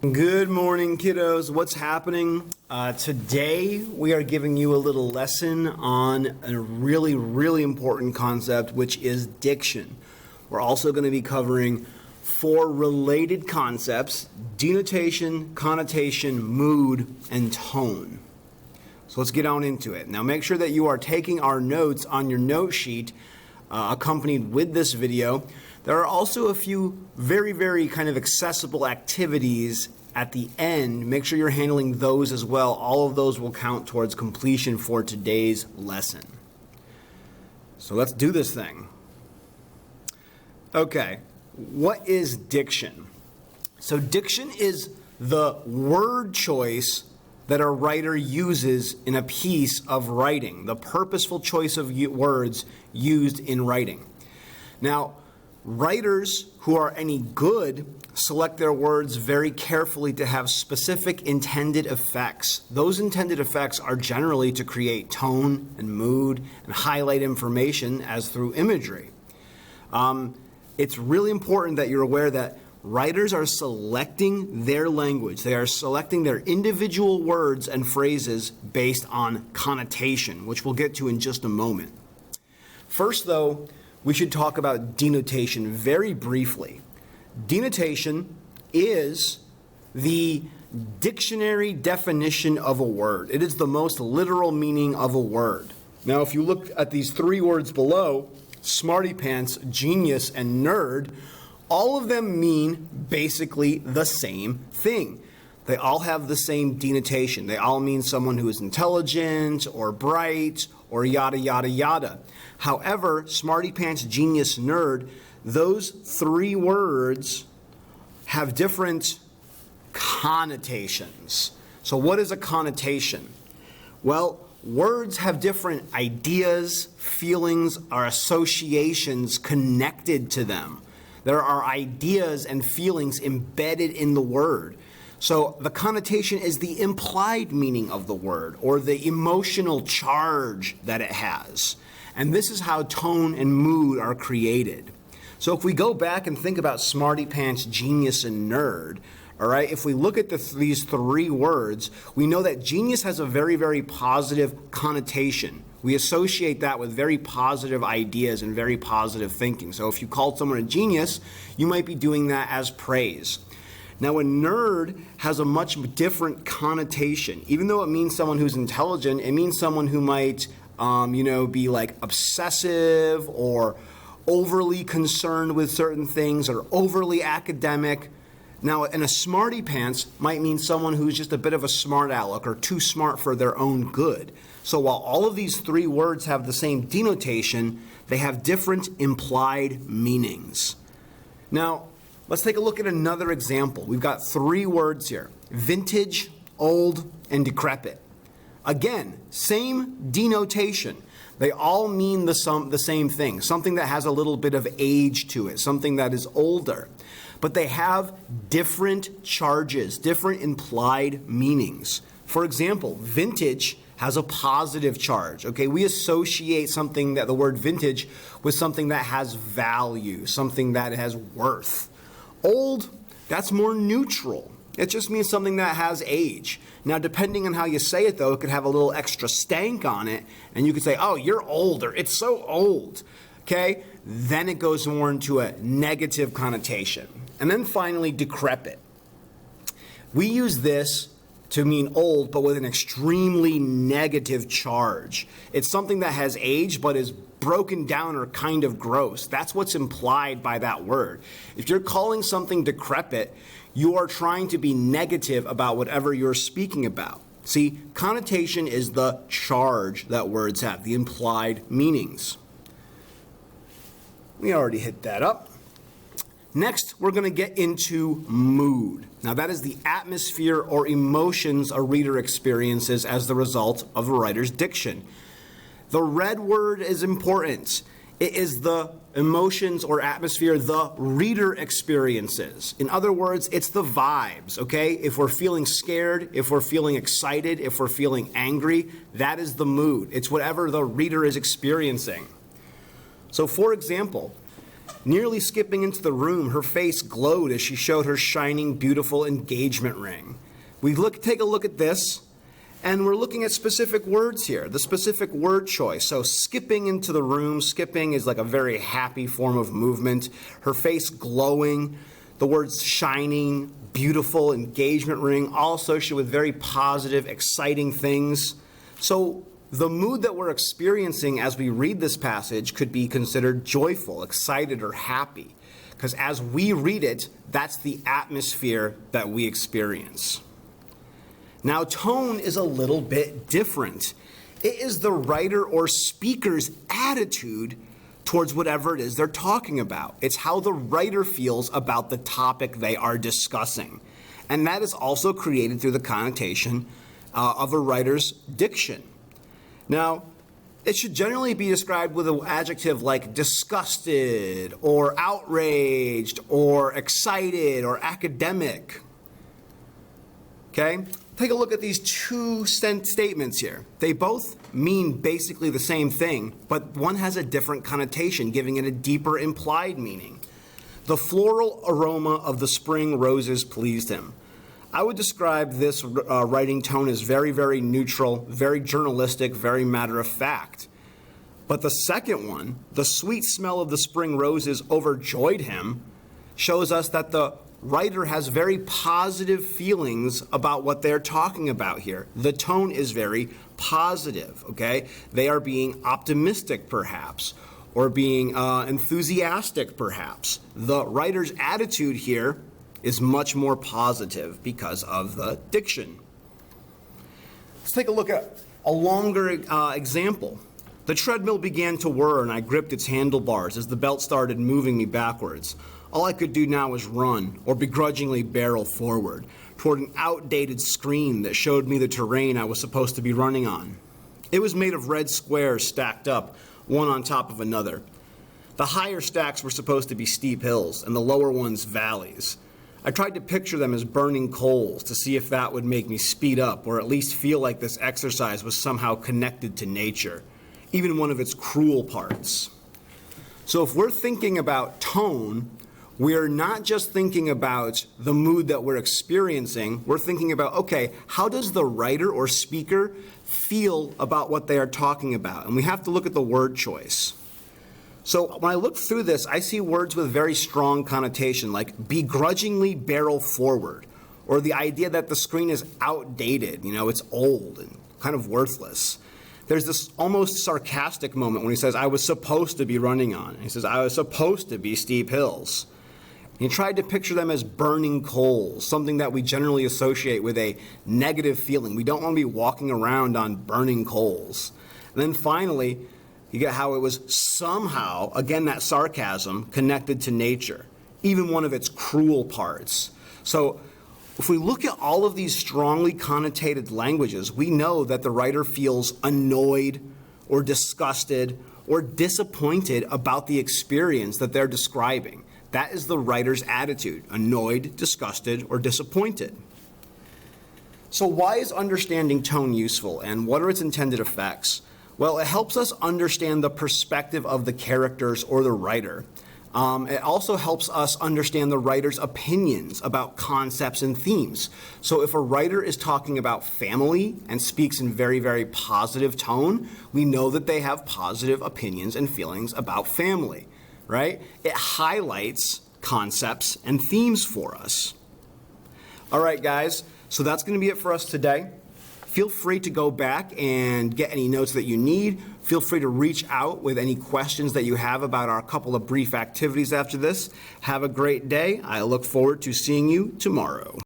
Good morning, kiddos. What's happening? Today we are giving you a little lesson on a really important concept, which is diction. We're also going to be covering 4 related concepts: denotation, connotation, mood, and tone. So let's get on into it. Now make sure that you are taking our notes on your note sheet accompanied with this video. There are also a few very kind of accessible activities at the end. Make sure you're handling those as well. All of those will count towards completion for today's lesson. So let's do this thing. Okay, what is diction? So diction is the word choice that a writer uses in a piece of writing, the purposeful choice of words used in writing. Now, writers who are any good select their words very carefully to have specific intended effects. Those intended effects are generally to create tone and mood and highlight information as through imagery. It's really important that you're aware that writers are selecting their language. They are selecting their individual words and phrases based on connotation, which we'll get to in just a moment. First, though, we should talk about denotation very briefly. Denotation is the dictionary definition of a word. It is the most literal meaning of a word. Now, if you look at these 3 words below, smarty pants, genius, and nerd, all of them mean basically the same thing. They all have the same denotation. They all mean someone who is intelligent or bright or yada, yada, yada. However, smarty pants, genius, nerd, those 3 words have different connotations. So what is a connotation? Well, words have different ideas, feelings, or associations connected to them. There are ideas and feelings embedded in the word. So the connotation is the implied meaning of the word or the emotional charge that it has. And this is how tone and mood are created. So if we go back and think about smarty pants, genius, and nerd, all right, if we look at these 3 words, we know that genius has a very positive connotation. We associate that with very positive ideas and very positive thinking. So if you called someone a genius, you might be doing that as praise. Now, a nerd has a much different connotation. Even though it means someone who's intelligent, it means someone who might, be like obsessive or overly concerned with certain things or overly academic. Now, and a smarty pants might mean someone who's just a bit of a smart aleck or too smart for their own good. So while all of these 3 words have the same denotation, they have different implied meanings. Now, let's take a look at another example. We've got 3 words here: vintage, old, and decrepit. Again, same denotation. They all mean the same thing, something that has a little bit of age to it, something that is older. But they have different charges, different implied meanings. For example, vintage has a positive charge. Okay, we associate something, that the word vintage, with something that has value, something that has worth. Old, that's more neutral. It just means something that has age. Now, depending on how you say it, though, it could have a little extra stank on it, and you could say, oh, you're older. It's so old. Okay? Then it goes more into a negative connotation. And then finally, decrepit. We use this to mean old, but with an extremely negative charge. It's something that has age, but is broken down or kind of gross. That's what's implied by that word. If you're calling something decrepit, you are trying to be negative about whatever you're speaking about. See, connotation is the charge that words have, the implied meanings. We already hit that up. Next, we're going to get into mood. Now, that is the atmosphere or emotions a reader experiences as the result of a writer's diction. The red word is important. It is the emotions or atmosphere the reader experiences. In other words, it's the vibes, okay? If we're feeling scared, if we're feeling excited, if we're feeling angry, that is the mood. It's whatever the reader is experiencing. So, for example, Nearly skipping into the room, her face glowed as she showed her shining, beautiful engagement ring. Take a look at this, and we're looking at specific words here, the specific word choice. So skipping into the room, skipping is like a very happy form of movement. Her face glowing, the words shining, beautiful, engagement ring, all associated with very positive, exciting things. So the mood that we're experiencing as we read this passage could be considered joyful, excited, or happy, because as we read it, that's the atmosphere that we experience. Now, tone is a little bit different. It is the writer or speaker's attitude towards whatever it is they're talking about. It's how the writer feels about the topic they are discussing. And that is also created through the connotation of a writer's diction. Now, it should generally be described with an adjective like disgusted, or outraged, or excited, or academic. Okay? Take a look at these two statements here. They both mean basically the same thing, but one has a different connotation, giving it a deeper implied meaning. The floral aroma of the spring roses pleased him. I would describe this writing tone as very, very neutral, very journalistic, very matter of fact. But the second one, the sweet smell of the spring roses overjoyed him, shows us that the writer has very positive feelings about what they're talking about here. The tone is very positive, okay? They are being optimistic, perhaps, or being enthusiastic, perhaps. The writer's attitude here is much more positive because of the diction. Let's take a look at a longer example. The treadmill began to whir and I gripped its handlebars as the belt started moving me backwards. All I could do now was run or begrudgingly barrel forward toward an outdated screen that showed me the terrain I was supposed to be running on. It was made of red squares stacked up, one on top of another. The higher stacks were supposed to be steep hills and the lower ones valleys. I tried to picture them as burning coals to see if that would make me speed up or at least feel like this exercise was somehow connected to nature, even one of its cruel parts. So if we're thinking about tone, we're not just thinking about the mood that we're experiencing, we're thinking about, okay, how does the writer or speaker feel about what they are talking about? And we have to look at the word choice. So when I look through this, I see words with very strong connotation, like begrudgingly barrel forward, or the idea that the screen is outdated, it's old and kind of worthless. There's this almost sarcastic moment when he says, I was supposed to be running on. And he says, I was supposed to be steep hills. He tried to picture them as burning coals, something that we generally associate with a negative feeling. We don't want to be walking around on burning coals. And then finally, you get how it was somehow, again, that sarcasm, connected to nature, even one of its cruel parts. So if we look at all of these strongly connotated languages, we know that the writer feels annoyed or disgusted or disappointed about the experience that they're describing. That is the writer's attitude, annoyed, disgusted, or disappointed. So why is understanding tone useful, and what are its intended effects? Well, it helps us understand the perspective of the characters or the writer. It also helps us understand the writer's opinions about concepts and themes. So if a writer is talking about family and speaks in very, very positive tone, we know that they have positive opinions and feelings about family, right? It highlights concepts and themes for us. All right, guys, so that's going to be it for us today. Feel free to go back and get any notes that you need. Feel free to reach out with any questions that you have about our couple of brief activities after this. Have a great day. I look forward to seeing you tomorrow.